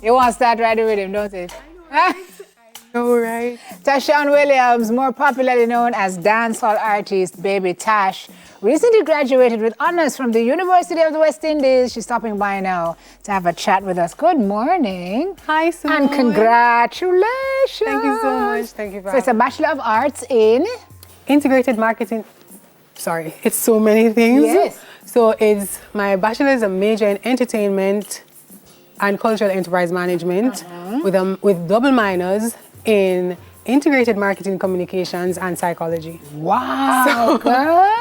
You want to start riding with him, don't you? All right. Tashon Williams, more popularly known as dancehall artist Baby Tash, recently graduated with honors from the University of the West Indies. She's stopping by now to have a chat with us. Good morning. Hi, Sue. And congratulations. Thank you so much. Thank you for So it's a Bachelor of Arts in? Integrated Marketing. Sorry, it's so many things. Yes. So it's my bachelor's a major in entertainment and cultural enterprise management with double minors in integrated marketing, communications, and psychology. Wow, girl.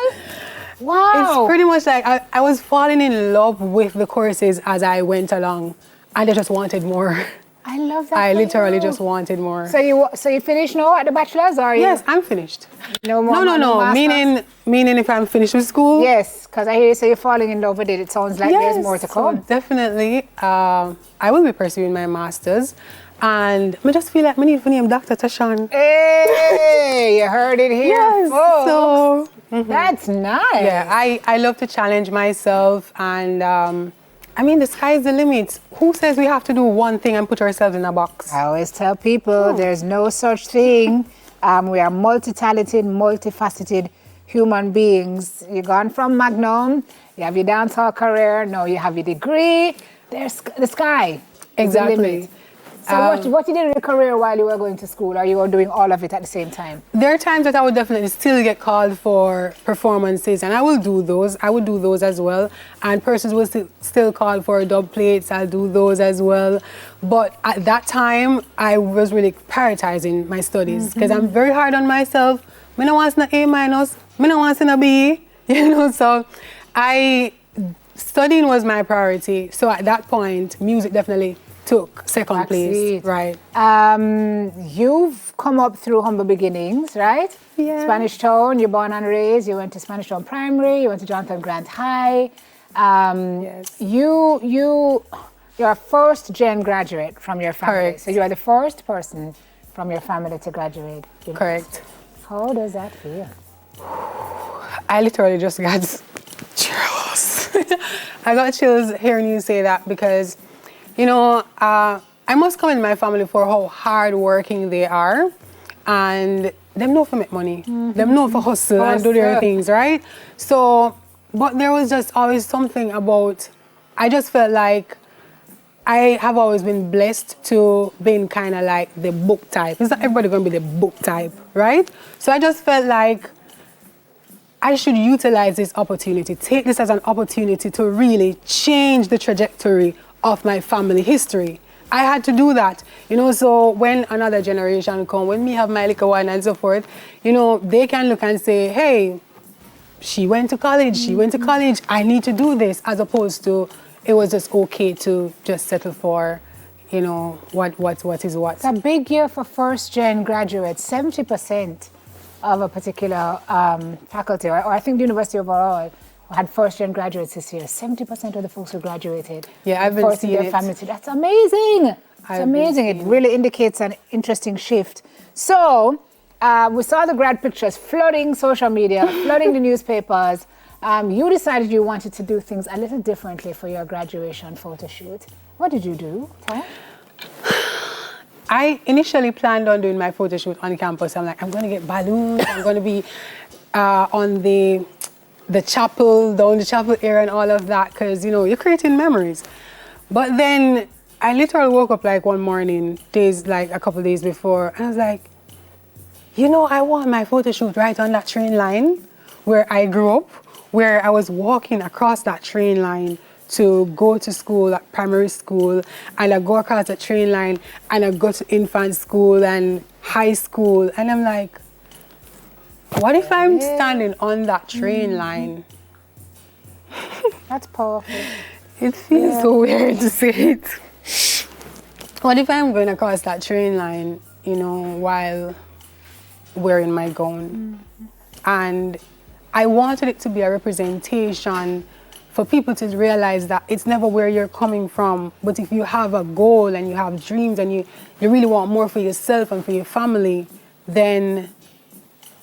Wow. It's pretty much like I was falling in love with the courses as I went along, and I just wanted more. I love that. I literally just wanted more. So you finished now at the bachelor's, or are you? Yes, I'm finished. No more. No. Meaning if I'm finished with school. Yes, because I hear you say you're falling in love with it. It sounds like there's more to come. So definitely, I will be pursuing my master's, and I just feel like I need to name Dr. Tashon. Hey, you heard it here, Yes. folks. So That's nice. yeah, I love to challenge myself, and I mean, the sky's the limit. Who says we have to do one thing and put ourselves in a box? I always tell people there's no such thing. We are multi-talented, multifaceted human beings. You've gone from Magnum, you have your dancehall career, now you have your degree. There's the sky. is the Exactly. limit. So what you did with your career while you were going to school? Are you doing all of it at the same time? There are times that I would definitely still get called for performances, and I will do those. I would do those as well. And persons will still call for dub plates. I'll do those as well. But at that time, I was really prioritizing my studies because I'm very hard on myself. I don't want an A minus. I don't want a B. So studying was my priority. So at that point, music definitely took second place. Right. You've come up through humble beginnings, right? Yeah. Spanish Town, you're born and raised. You went to Spanish Town Primary. You went to Jonathan Grant High. Yes. You're a first-gen graduate from your family. Correct. So you are the first person from your family to graduate. Correct. How does that feel? I literally just got chills. I got chills hearing you say that because, I must commend my family for how hardworking they are, and them know for make money. Them know for hustle and do their things, right? So, but there was just always something about, I just felt like I have always been blessed to being kind of like the book type. It's not everybody going to be the book type, right? So I just felt like I should utilize this opportunity, take this as an opportunity to really change the trajectory of my family history. I had to do that, so when another generation come, when me have my little one and so forth, they can look and say, hey, she went to college, I need to do this, as opposed to it was just okay to just settle for, what is what. It's a big year for first-gen graduates. 70% of a particular faculty, or I think the university overall, had first-gen graduates this year. 70% of the folks who graduated. Yeah, I've been seeing it. Family. That's amazing. It's amazing. It really indicates an interesting shift. So we saw the grad pictures flooding social media, flooding the newspapers. You decided you wanted to do things a little differently for your graduation photo shoot. What did you do, Tash? I initially planned on doing my photo shoot on campus. I'm like, I'm going to get balloons. I'm going to be on the chapel, down the chapel area and all of that, because, you're creating memories. But then I literally woke up like one morning, a couple days before, and I was like, I want my photo shoot right on that train line where I grew up, where I was walking across that train line to go to school, at primary school, and I go across the train line and I go to infant school and high school, and I'm like, what if I'm standing on that train line? That's powerful. It feels so weird to say it. What if I'm going across that train line, while wearing my gown? And I wanted it to be a representation for people to realize that it's never where you're coming from, but if you have a goal and you have dreams and you really want more for yourself and for your family, then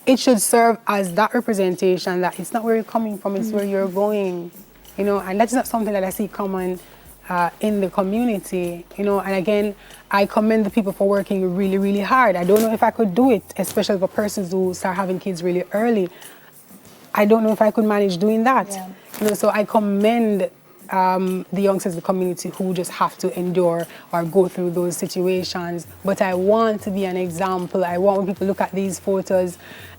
it should serve as that representation that it's not where you're coming from, it's where you're going, and that's not something that I see common in the community, you know. And again, I commend the people for working really, really hard. I don't know if I could do it, especially for persons who start having kids really early. I don't know if I could manage doing that. Yeah. You know, so I commend the youngsters in the community who just have to endure or go through those situations. But I want to be an example. I want when people look at these photos,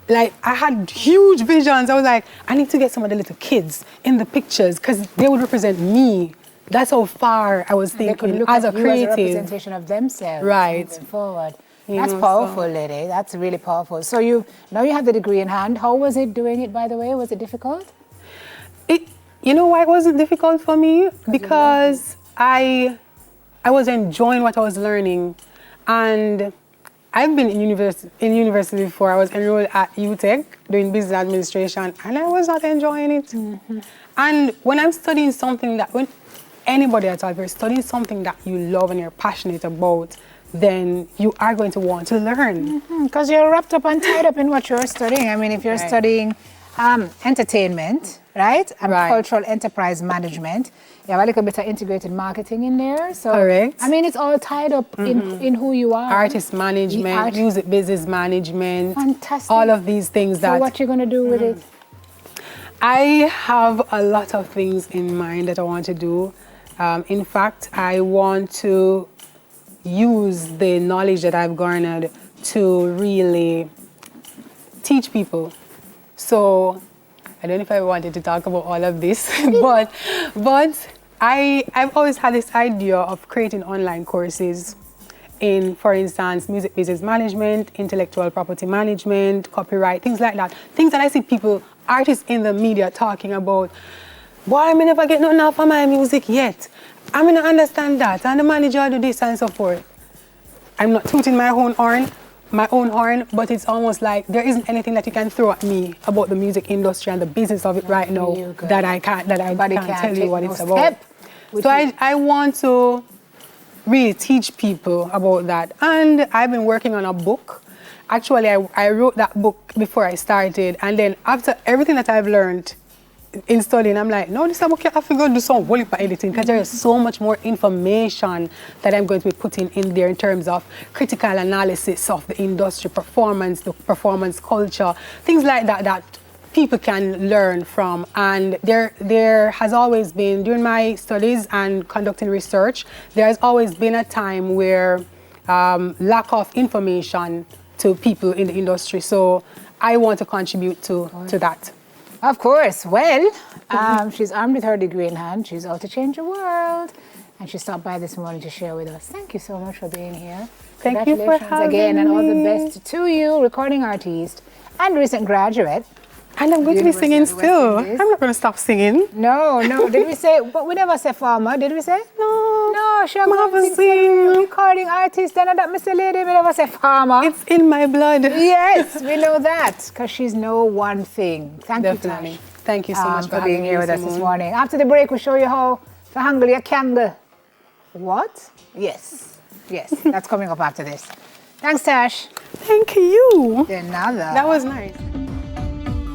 like I had huge visions. I was like, I need to get some of the little kids in the pictures because they would represent me. That's how far I was thinking as a creative. As a representation of themselves. Right. Moving forward. You That's know, powerful, so- lady. That's really powerful. So you have the degree in hand. How was it doing it, by the way? Was it difficult? You know why it wasn't difficult for me? Because I was enjoying what I was learning. And I've been in university before. I was enrolled at UTech doing business administration, and I was not enjoying it. Mm-hmm. And when I'm studying something when anybody at all, if you're studying something that you love and you're passionate about, then you are going to want to learn. Because you're wrapped up and tied up in what you're studying. I mean, if you're studying entertainment, right? And cultural enterprise management, you have a little bit of integrated marketing in there. So, correct. I mean, it's all tied up in who you are. Artist management, music business management. Fantastic. All of these things So what you're going to do with it? I have a lot of things in mind that I want to do. In fact, I want to use the knowledge that I've garnered to really teach people. So I don't know if I wanted to talk about all of this, but I've always had this idea of creating online courses in, for instance, music business management, intellectual property management, copyright, things like that. Things that I see people, artists in the media talking about. Boy, I may never get nothing off of my music yet. I mean, I understand that. And the manager do this and so forth. I'm not tooting my own horn, but it's almost like there isn't anything that you can throw at me about the music industry and the business of it right now that I can't tell you what it's about. So I want to really teach people about that. And I've been working on a book. Actually, I wrote that book before I started. And then after everything that I've learned in studying, I'm like, no, this book, you have to go do some whole heap of editing because there is so much more information that I'm going to be putting in there in terms of critical analysis of the industry, performance, the performance culture, things like that that people can learn from. And there has always been, during my studies and conducting research, there has always been a time where lack of information to people in the industry. So I want to contribute to that. Of course. Well, she's armed with her degree in hand. She's out to change the world. And she stopped by this morning to share with us. Thank you so much for being here. Thank you for having again, me. and all the best to you, recording artist and recent graduate. And I'm going to be singing still. I'm not going to stop singing. No. Did we say, but we never say farmer, did we say? No, she's a sing. Recording artist, and that Mr. Lady, we never say farmer. It's in my blood. Yes, we know that, because she's no one thing. Thank you, Tash. Thank you so much for being here with us this morning. After the break, we'll show you how to handle your candle. What? Yes, that's coming up after this. Thanks, Tash. Thank you. Another. That was nice.